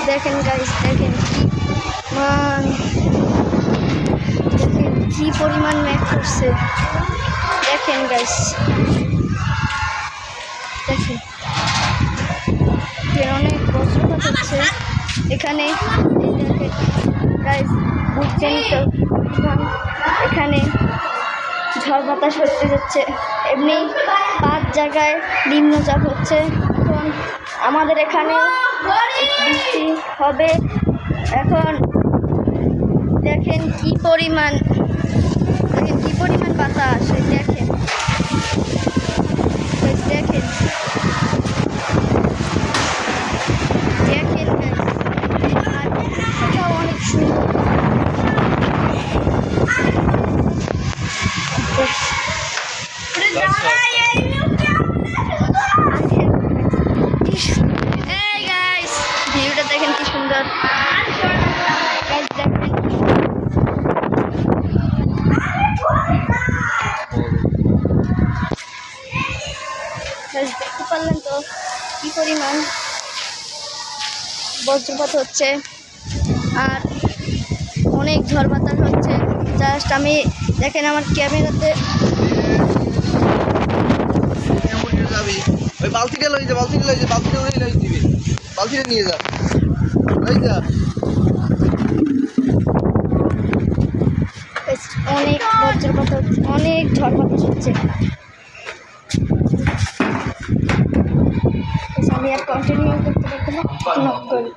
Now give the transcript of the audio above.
দেখেন গাইস, দেখেন কি পরিমাণ মেঘ করছে। দেখেন গাইস, দেখেন অনেক বজ্রপাত হচ্ছে এখানে। দেখেন গাইস, বুঝছেন তো, এখানে ঝড় বাতাস হতে যাচ্ছে। এমনি 5 জায়গায় নিম্নচাপ হচ্ছে। এখন আমাদের এখানে বৃষ্টি হবে। এখন দেখেন কি পরিমাণ বাতাস। দেখেন দেখেন দেখেন আর এটাও অনেক সুন্দর। ভিউটা দেখেন কি সুন্দর। দেখতে পারলেন তো কি পরিমাণ বজ্রপাত হচ্ছে আর অনেক ঝড় বাতাস হচ্ছে। জাস্ট আমি দেখেন আমার ক্যামেরাতে ওই বালতিটা লই যা, বালতিটা উড়েই লই দিবি, বালতিটা নিয়ে যা, লই যা। অনেক বজ্রপাত হচ্ছে, অনেক ঝড় বাতাস হচ্ছে। আমি আর কন্টিনিউ করতে পারবো না, নক করি।